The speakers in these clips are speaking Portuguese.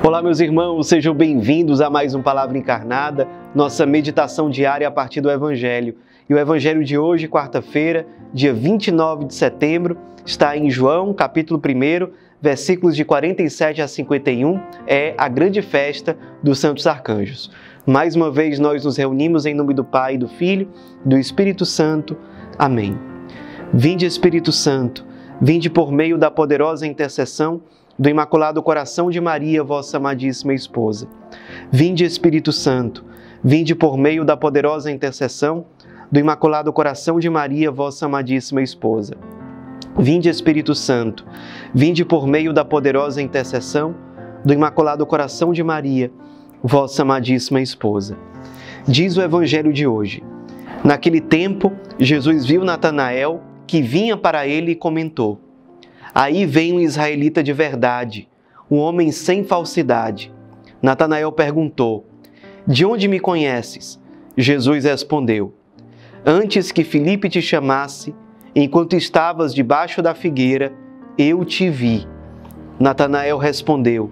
Olá, meus irmãos, sejam bem-vindos a mais um Palavra Encarnada, nossa meditação diária a partir do Evangelho. E o Evangelho de hoje, quarta-feira, dia 29 de setembro, está em João, capítulo 1, versículos de 47 a 51, é a grande festa dos Santos Arcanjos. Mais uma vez nós nos reunimos em nome do Pai, do Filho e do Espírito Santo. Amém. Vinde, Espírito Santo, vinde por meio da poderosa intercessão do Imaculado Coração de Maria, vossa amadíssima esposa. Vinde, Espírito Santo, vinde por meio da poderosa intercessão do Imaculado Coração de Maria, vossa amadíssima esposa. Vinde, Espírito Santo, vinde por meio da poderosa intercessão do Imaculado Coração de Maria, vossa amadíssima esposa. Diz o Evangelho de hoje: naquele tempo, Jesus viu Natanael, que vinha para ele, e comentou: aí vem um israelita de verdade, um homem sem falsidade. Natanael perguntou: de onde me conheces? Jesus respondeu: antes que Filipe te chamasse, enquanto estavas debaixo da figueira, eu te vi. Natanael respondeu: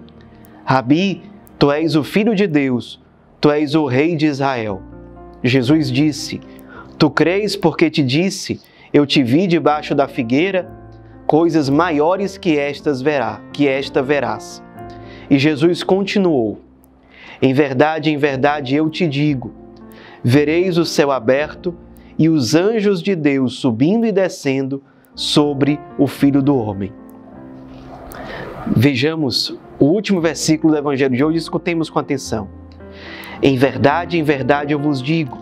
Rabi, tu és o Filho de Deus, tu és o Rei de Israel. Jesus disse: tu crês porque te disse, eu te vi debaixo da figueira? Coisas maiores que esta verás. E Jesus continuou: em verdade, eu te digo, vereis o céu aberto e os anjos de Deus subindo e descendo sobre o Filho do Homem. Vejamos o último versículo do Evangelho de hoje e escutemos com atenção. Em verdade, eu vos digo,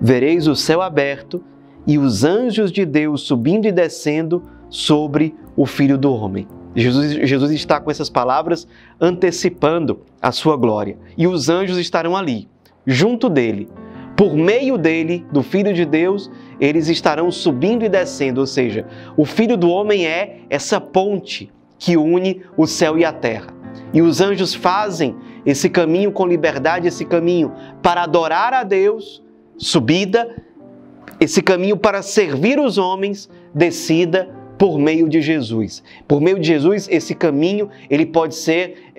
vereis o céu aberto e os anjos de Deus subindo e descendo sobre o Filho do Homem. Jesus está com essas palavras antecipando a sua glória. E os anjos estarão ali, junto dele. Por meio dele, do Filho de Deus, eles estarão subindo e descendo. Ou seja, o Filho do Homem é essa ponte que une o céu e a terra. E os anjos fazem esse caminho com liberdade, esse caminho para adorar a Deus, subida, esse caminho para servir os homens, descida, por meio de Jesus. Por meio de Jesus, esse caminho ele pode ser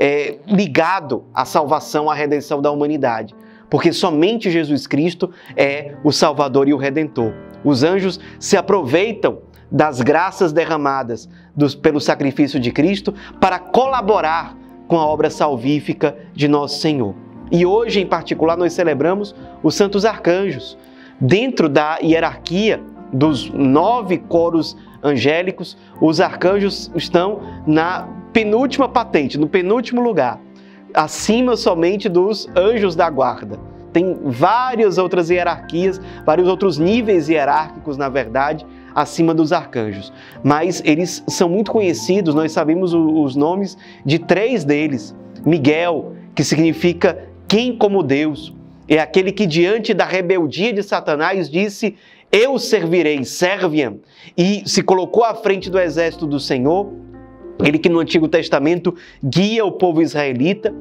ligado à salvação, à redenção da humanidade. Porque somente Jesus Cristo é o Salvador e o Redentor. Os anjos se aproveitam das graças derramadas pelo sacrifício de Cristo para colaborar com a obra salvífica de nosso Senhor. E hoje, em particular, nós celebramos os Santos Arcanjos. Dentro da hierarquia dos 9 coros angélicos, os arcanjos estão na penúltima patente, no penúltimo lugar, acima somente dos anjos da guarda. Tem várias outras hierarquias, vários outros níveis hierárquicos, na verdade, acima dos arcanjos. Mas eles são muito conhecidos, nós sabemos os nomes de 3 deles. Miguel, que significa quem como Deus, é aquele que diante da rebeldia de Satanás disse: eu servirei, serviam, e se colocou à frente do exército do Senhor. Ele que no Antigo Testamento guia o povo israelita,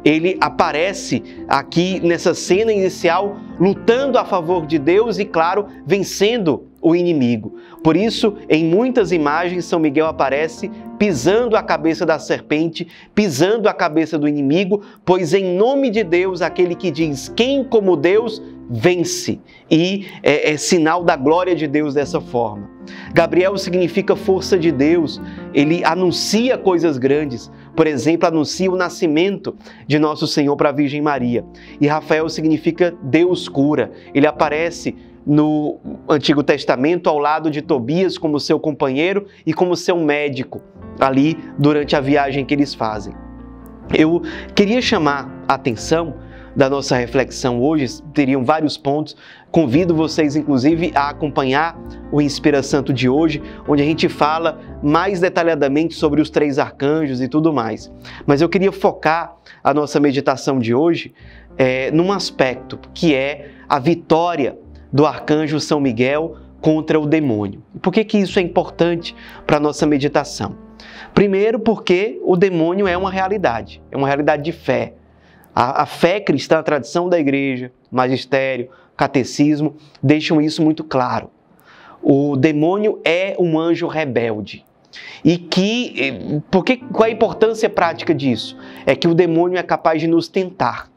ele aparece aqui nessa cena inicial lutando a favor de Deus e, claro, vencendo o inimigo. Por isso, em muitas imagens, São Miguel aparece pisando a cabeça da serpente, pisando a cabeça do inimigo, pois em nome de Deus, aquele que diz quem como Deus, vence, e é sinal da glória de Deus dessa forma. Gabriel significa força de Deus, ele anuncia coisas grandes, por exemplo, anuncia o nascimento de nosso Senhor para a Virgem Maria. E Rafael significa Deus cura, ele aparece no Antigo Testamento ao lado de Tobias como seu companheiro e como seu médico, ali durante a viagem que eles fazem. Eu queria chamar a atenção da nossa reflexão hoje, teriam vários pontos. Convido vocês, inclusive, a acompanhar o Inspira Santo de hoje, onde a gente fala mais detalhadamente sobre os 3 arcanjos e tudo mais. Mas eu queria focar a nossa meditação de hoje num aspecto que é a vitória do arcanjo São Miguel contra o demônio. Por que isso é importante para a nossa meditação? Primeiro, porque o demônio é uma realidade de fé. A fé cristã, a tradição da igreja, magistério, catecismo, deixam isso muito claro. O demônio é um anjo rebelde. E qual é a importância prática disso? É que o demônio é capaz de nos tentar.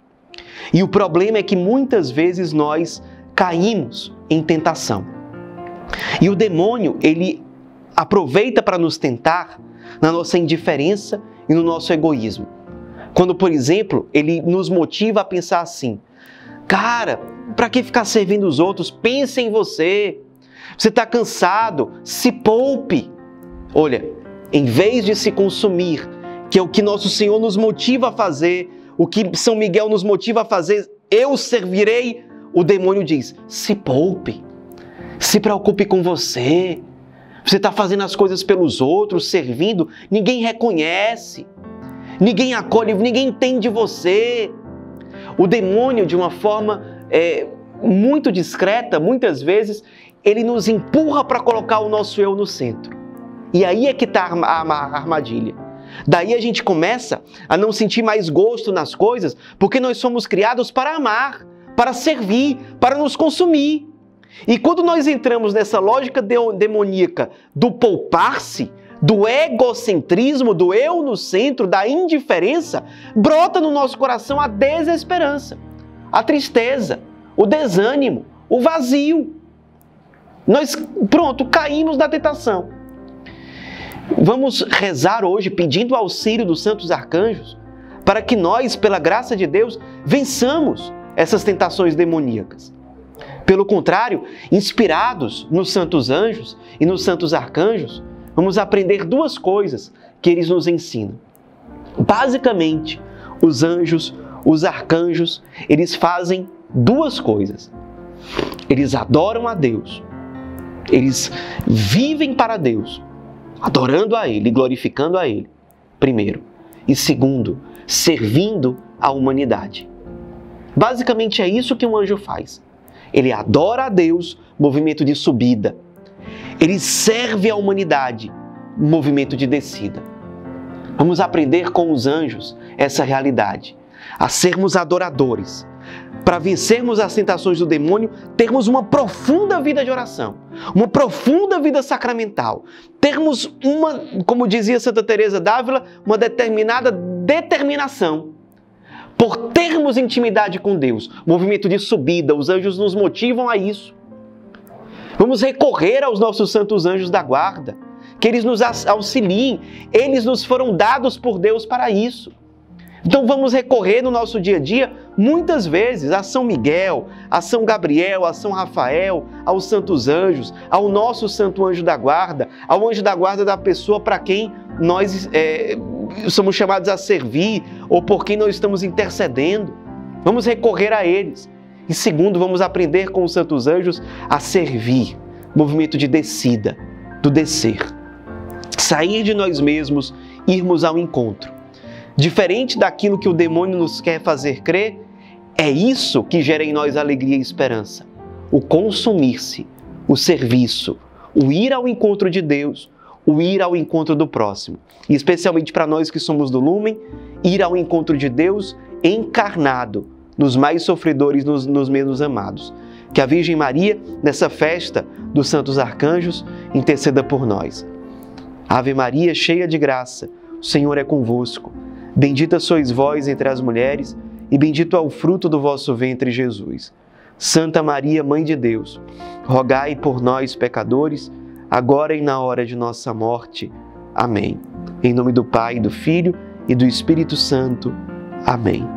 E o problema é que muitas vezes nós caímos em tentação. E o demônio, ele aproveita para nos tentar na nossa indiferença e no nosso egoísmo. Quando, por exemplo, ele nos motiva a pensar assim: cara, para que ficar servindo os outros? Pense em você. Você está cansado, se poupe. Olha, em vez de se consumir, que é o que nosso Senhor nos motiva a fazer, o que São Miguel nos motiva a fazer, eu servirei, o demônio diz: se poupe, se preocupe com você. Você está fazendo as coisas pelos outros, servindo, ninguém reconhece, ninguém acolhe, ninguém entende você. O demônio, de uma forma muito discreta, muitas vezes, ele nos empurra para colocar o nosso eu no centro. E aí é que está a armadilha. Daí a gente começa a não sentir mais gosto nas coisas, porque nós somos criados para amar, para servir, para nos consumir. E quando nós entramos nessa lógica demoníaca do poupar-se, do egocentrismo, do eu no centro, da indiferença, brota no nosso coração a desesperança, a tristeza, o desânimo, o vazio. Nós, caímos na tentação. Vamos rezar hoje pedindo o auxílio dos santos arcanjos para que nós, pela graça de Deus, vençamos essas tentações demoníacas. Pelo contrário, inspirados nos santos anjos e nos santos arcanjos, vamos aprender duas coisas que eles nos ensinam. Basicamente, os anjos, os arcanjos, eles fazem duas coisas. Eles adoram a Deus. Eles vivem para Deus, adorando a Ele, glorificando a Ele, primeiro. E segundo, servindo a humanidade. Basicamente é isso que um anjo faz. Ele adora a Deus, movimento de subida. Ele serve a humanidade, movimento de descida. Vamos aprender com os anjos essa realidade, a sermos adoradores. Para vencermos as tentações do demônio, termos uma profunda vida de oração, uma profunda vida sacramental, termos como dizia Santa Teresa d'Ávila, uma determinada determinação. Por termos intimidade com Deus, movimento de subida, os anjos nos motivam a isso. Vamos recorrer aos nossos santos anjos da guarda, que eles nos auxiliem, eles nos foram dados por Deus para isso. Então vamos recorrer no nosso dia a dia, muitas vezes, a São Miguel, a São Gabriel, a São Rafael, aos santos anjos, ao nosso santo anjo da guarda, ao anjo da guarda da pessoa para quem nós somos chamados a servir ou por quem nós estamos intercedendo. Vamos recorrer a eles. E segundo, vamos aprender com os santos anjos a servir, movimento de descida, do descer. Sair de nós mesmos, irmos ao encontro. Diferente daquilo que o demônio nos quer fazer crer, é isso que gera em nós alegria e esperança. O consumir-se, o serviço, o ir ao encontro de Deus, o ir ao encontro do próximo. E especialmente para nós que somos do Lumen, ir ao encontro de Deus encarnado, nos mais sofredores, nos menos amados. Que a Virgem Maria, nessa festa dos santos arcanjos, interceda por nós. Ave Maria, cheia de graça, o Senhor é convosco. Bendita sois vós entre as mulheres, e bendito é o fruto do vosso ventre, Jesus. Santa Maria, Mãe de Deus, rogai por nós, pecadores, agora e na hora de nossa morte. Amém. Em nome do Pai, do Filho e do Espírito Santo. Amém.